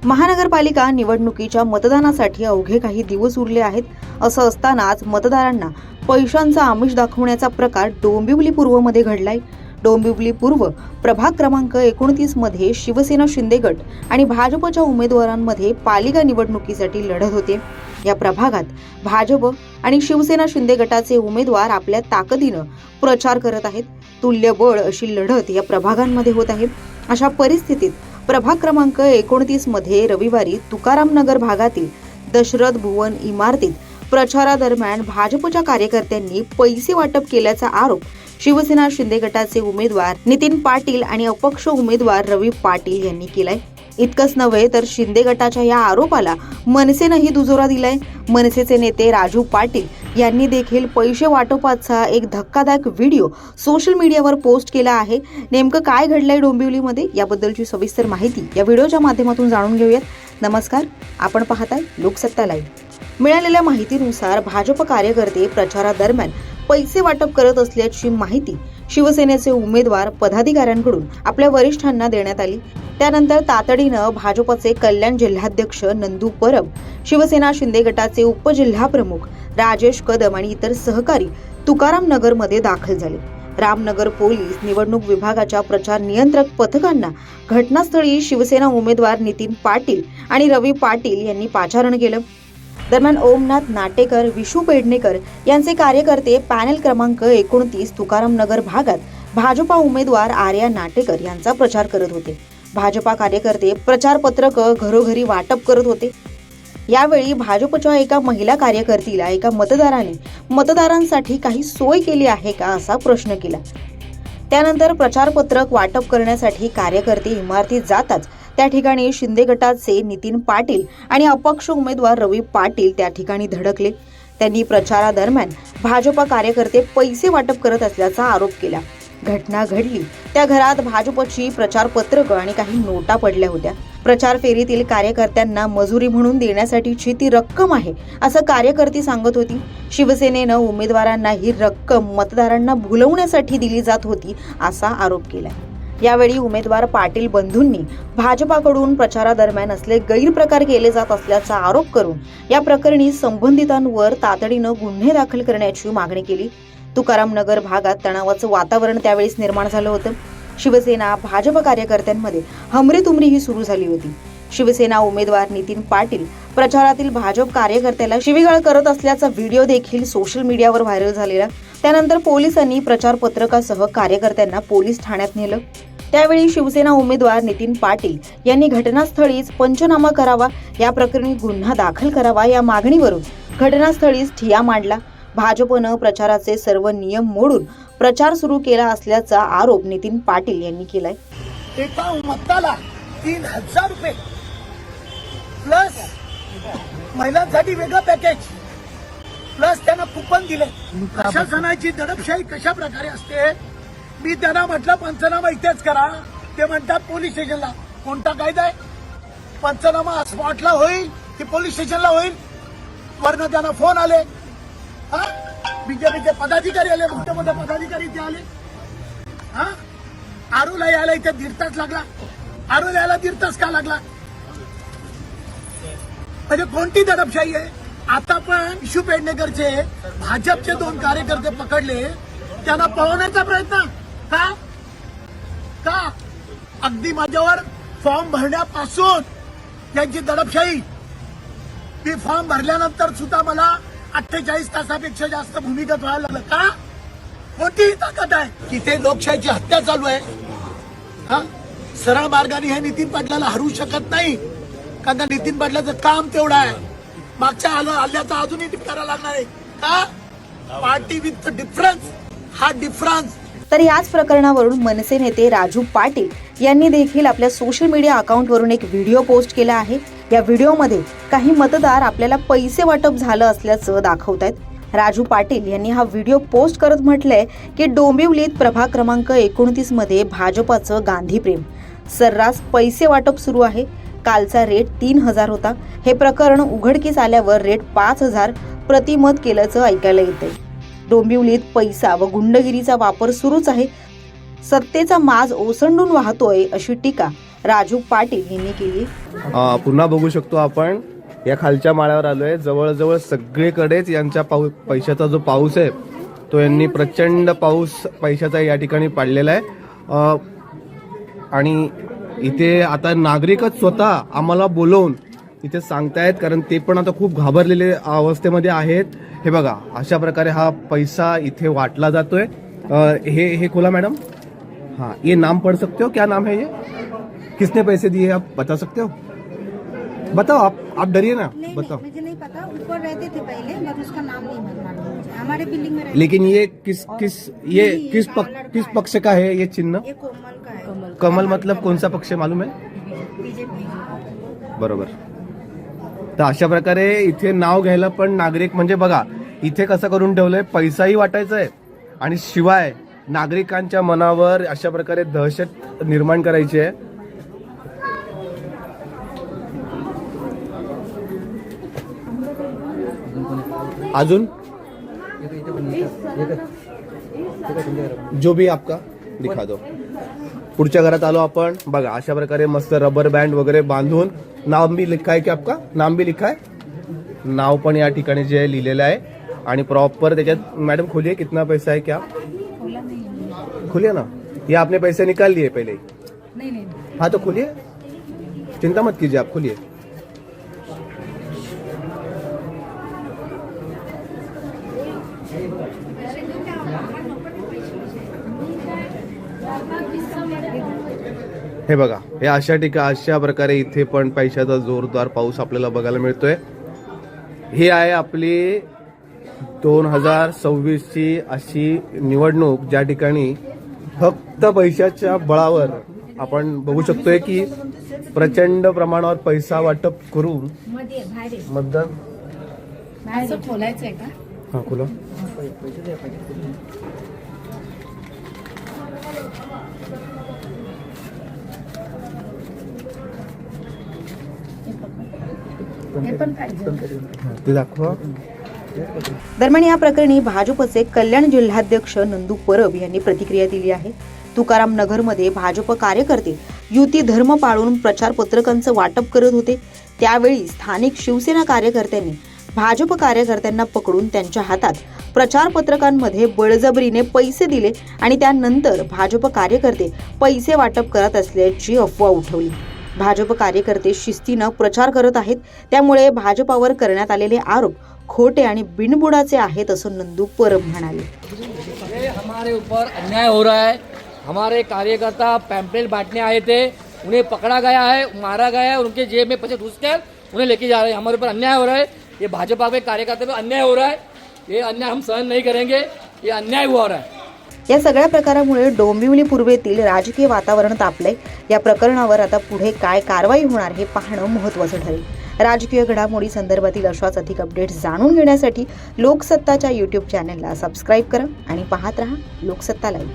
महानगरपालिका निवडणुकीच्या मतदानासाठी अवघे काही दिवस उरले आहेत. असं असतानाच मतदारांना पैशांचा आमिष दाखवण्याचा प्रकार डोंबिवली पूर्वमध्ये घडलाय. डोंबिवली पूर्व प्रभाग क्रमांक 29 मध्ये शिवसेना शिंदे गट आणि भाजपच्या उमेदवारांमध्ये पालिका निवडणुकीसाठी लढत होते. या प्रभागात भाजप आणि शिवसेना शिंदे गटाचे उमेदवार आपल्या ताकदीनं प्रचार करत आहेत. तुल्यबळ अशी लढत या प्रभागांमध्ये होत आहे. अशा परिस्थितीत प्रभाग क्रमांक 29 मध्ये रविवारी तुकारामनगर भागातील दशरथ भुवन इमारतीत प्रचारादरम्यान भाजपच्या कार्यकर्त्यांनी पैसे वाटप केल्याचा आरोप शिवसेना शिंदे गटाचे उमेदवार नितीन पाटील आणि अपक्ष उमेदवार रवी पाटील यांनी केलाय. इतकंच नव्हे तर शिंदे गटाच्या या आरोपाला मनसेनंही दुजोरा दिलाय. मनसेचे नेते राजू पाटील यांनी देखील पैसे वाटपाचा एक धक्कादायक व्हिडिओ सोशल मीडियावर पोस्ट केला आहे. नेमकं काय घडलंय डोंबिवलीमध्ये याबद्दलची सविस्तर माहिती या व्हिडिओच्या माध्यमातून जाणून घेऊयात. नमस्कार, आपण पाहताय लोकसत्ता लाईव्ह. मिळालेल्या माहितीनुसार भाजप कार्यकर्ते प्रचारादरम्यान पैसे वाटप करत असल्याची माहिती शिवसेनेचे उमेदवार पदाधिकाऱ्यांकडून आपल्या वरिष्ठांना देण्यात आली. त्यानंतर तातडीनं भाजपचे कल्याण जिल्हाध्यक्ष नंदू परब, शिवसेना शिंदे गटाचे उपजिल्हाप्रमुख राजेश कदम आणि इतर सहकारी तुकारामनगरमध्ये दाखल झाले. रामनगर पोलीस निवडणूक विभागाच्या प्रचार नियंत्रक पथकांना घटनास्थळी शिवसेना उमेदवार नितीन पाटील आणि रवी पाटील यांनी पाचारण केलं. दरम्यान ओमनाथ नाटेकर, विशू पेडणेकर यांचे कार्यकर्ते पॅनल क्रमांक 29 तुकारामनगर भागात भाजपा उमेदवार आर्या नाटेकर यांचा प्रचार करत होते. भाजपा कार्यकर्ते प्रचार पत्रक घरोघरी वाटप करत होते. यावेळी भाजपच्या एका महिला कार्यकर्तीला एका मतदाराने मतदारांसाठी काही सोय केली आहे का असा प्रश्न केला. त्यानंतर प्रचार पत्रक वाटप करण्यासाठी कार्यकर्ते इमारतीत जाताच त्या ठिकाणी शिंदे गटाचे नितीन पाटील आणि अपक्ष उमेदवार रवी पाटील त्या ठिकाणी धडकले. त्यांनी प्रचारादरम्यान भाजपा कार्यकर्ते पैसे वाटप करत असल्याचा आरोप केला. घटना घडली त्या घरात भाजपची प्रचार पत्रकं आणि काही नोटा पडल्या होत्या. प्रचार फेरीतील कार्यकर्त्यांना मजुरी म्हणून देण्यासाठीची ती रक्कम आहे असं कार्यकर्ती सांगत होती. शिवसेनेनं उमेदवारांना ही रक्कम मतदारांना भुलवण्यासाठी दिली जात होती असा आरोप केला. यावेळी उमेदवार पाटील बंधूंनी भाजपाकडून प्रचारादरम्यान असले गैरप्रकार केले जात असल्याचा आरोप करून या प्रकरणी संबंधितांवर तातडीनं गुन्हे दाखल करण्याची मागणी केली. तुकारामनगर भागात तणावाचं वातावरण त्यावेळेस निर्माण झालं होतं. शिवसेना भाजप कार्यकर्त्यांमध्ये हमरीतुमरी ही सुरू झाली होती. शिवसेना उमेदवार नितीन पाटील प्रचारातील भाजप कार्यकर्त्याला शिवीगाळ करत असल्याचा व्हिडिओ देखील सोशल मीडियावर व्हायरल झालेला. त्यानंतर पोलिसांनी प्रचार पत्रकासह कार्यकर्त्यांना पोलीस ठाण्यात नेलं. त्यावेळी शिवसेना उमेदवार नितीन पाटील यांनी घटनास्थळीच पंचनामा करावा, या प्रकरणी गुन्हा दाखल करावा या मागणीवरून घटनास्थळीच ठिय्या मांडला. भाजपनं प्रचाराचे सर्व नियम मोडून प्रचार सुरू केला असल्याचा आरोप नितीन पाटील यांनी केलाय. एका मताला 3000 रुपये प्लस महिलांसाठी वेगळं पॅकेज प्लस त्यांना कुपन दिले. प्रशासनाची दडपशाही कशा प्रकारे असते. मी त्यांना म्हटलं पंचनामा इथेच करा, ते म्हणतात पोलीस स्टेशनला. कोणता कायदा आहे? पंचनामा स्पॉटला होईल की पोलीस स्टेशनला होईल? वरनं त्यांना फोन आले, बीजेपीचे पदाधिकारी आले, मोठे मोठे पदाधिकारी इथे आले. आरूला यायला इथे 1.5 तास लागला. आरूला यायला 1.5 तास का लागला? म्हणजे कोणती दडपशाही आहे? आता पण विशू पेडणेकरचे भाजपचे 2 कार्यकर्ते पकडले, त्यांना पळवण्याचा प्रयत्न का? अगदी माझ्यावर फॉर्म भरण्यापासून त्यांची दडपशाही. मी फॉर्म भरल्यानंतर सुद्धा मला 48 तासापेक्षा जास्त भूमिगत व्हायला लागलं का? कोणती ताकद आहे? तिथे लोकशाहीची हत्या चालू आहे. सरळ मार्गाने हे नितीन पाटलाला हरवू शकत नाही, कारण नितीन पाटलाचं काम तेवढं आहे. मागच्या हल्ल्याचा अजूनही करायला लागणार आहे का? पार्टी विथ डिफरन्स, हा डिफरन्स. तर याच प्रकरणावरून मनसे नेते राजू पाटील यांनी देखील आपल्या सोशल मीडिया अकाउंटवरून एक व्हिडिओ पोस्ट केला आहे. या व्हिडिओमध्ये काही मतदार आपल्याला पैसे वाटप झालं असल्याचं दाखवतायत. राजू पाटील यांनी हा व्हिडिओ पोस्ट करत म्हटलंय की डोंबिवलीत प्रभाग क्रमांक 29 मध्ये भाजपाचं गांधी प्रेम, सर्रास पैसे वाटप सुरू आहे. कालचा रेट 3000 होता. हे प्रकरण उघडकीस आल्यावर रेट 5000 प्रतिमत केल्याचं ऐकायला येतंय. डोंबिवलीत पैसा व गुंडगिरीचा वापर सुरूच आहे. सत्तेचा माज ओसंडून वाहतोय अशी टीका राजू पाटील यांनी केली। पुन्हा बघू शकतो आपण या खालच्या माळ्यावर आलोय। जवळजवळ सगळीकडेच यांच्या पैशाचा जो पाऊस आहे तो यांनी प्रचंड पाऊस पैशाचा या ठिकाणी पाडलेला आहे। आणि इथे आता नागरिकच स्वतः आम्हाला बोलवून इथे सांगतायत, कारण ते पण आता खूप घाबरलेले अवस्थेमध्ये आहेत। हे बघा, अशा प्रकारे हा पैसा इथे वाटला जातोय। हे खोला मैडम। हाँ, ये नाम पढ़ सकते हो? क्या नाम है ये? किसने पैसे दिए आप बता सकते हो? बताओ, आप डरिए ना, बताओ। मुझे नहीं पता, ऊपर रहते थे पहले, मगर उसका नाम नहीं मालूम मुझे। हमारे बिल्डिंग में रहते। लेकिन ये किस पक्ष का है ये चिन्ह? ये कोमल का है। कमल मतलब कौन सा पक्ष मालूम है? बीजेपी। बरोबर। तर अशा प्रकारे इथे नाव घ्यायला पण नागरिक, म्हणजे बघा इथे कसं करून ठेवलंय, पैसाही वाटायचा आहे आणि शिवाय नागरिकांच्या मनावर अशा प्रकारे दहशत निर्माण करायची आहे। अजून जो भी आपका दिखा दो। पुढच्या घरात आलो आपण, बघा अशा प्रकारे मस्त रबर बँड वगैरे बांधून, नाम भी लिखा है की आपका? नाम भी लिखा है, नाव पण या ठिकाणी जे लिहिलेलं आहे आणि प्रॉपर त्याच्यात। मैडम खोलिए, कितना पैसा है क्या? खोलिए ना, ये आपने पैसे निकाल लिए पहले ही? नहीं। हाँ तो खोलिए, चिंता मत कीजिए, आप खोलिए। हे बघा, हे अशा प्रकारे इथे पण पैशाचा जोरदार पाऊस आपल्याला बघायला मिळतोय। ही आहे आपली 2026 ची अशी निवडणूक, ज्या ठिकाणी फक्त पैशाच्या बळावर आपण बघू शकतोय की प्रचंड प्रमाणावर पैसा वाटप करून मतदान। खोलायचं आहे का? हा, खोला। ते दाखवा। दरम्यान या प्रकरणी भाजपचे कल्याण जिल्हाध्यक्ष नंदू परब यांनी प्रतिक्रिया दिली आहे। तुकाराम नगरमध्ये भाजप कार्यकर्ते युती धर्म पाळून प्रचार पत्रकांचं वाटप करत होते। त्यावेळी स्थानिक शिवसेना कार्यकर्त्यांनी भाजप कार्यकर्त्यांना पकडून त्यांच्या हातात प्रचार पत्रकांमध्ये बळजबरीने पैसे दिले आणि त्यानंतर भाजप कार्यकर्ते पैसे वाटप करत असल्याची अफवा उठवली। भाजप कार्यकर्ते शिस्तीनं प्रचार करत आहेत, त्यामुळे भाजपावर करण्यात आलेले आरोप खोटे आणि बिनबुडाचे आहेत असं नंदू परब म्हणाले। हमारे ऊपर अन्याय हो रहा है। हमारे कार्यकर्ता पैम्पलेट बांटने आए थे, उन्हें पकड़ा गया है, मारा गया है, उनके जेब में पैसे घुसकर उन्हें लेके जा रहे हैं। हमारे ऊपर अन्याय हो रहा है, ये भाजपा के कार्यकर्ता पे अन्याय हो रहा है। ये अन्याय हम सहन नहीं करेंगे, ये अन्याय हुआ हो रहा है। या सगळ्या प्रकारामुळे डोंबिवली पूर्वेतील राजकीय वातावरण तापलंय। या प्रकरणावर आता पुढे काय कारवाई होणार हे पाहणं महत्त्वाचं ठरेल। राजकीय घडामोडी संदर्भातील अशाच अधिक अपडेट्स जाणून घेण्यासाठी लोकसत्ताच्या YouTube चॅनलला सबस्क्राईब करा आणि पाहत रहा लोकसत्ता लाईव्ह।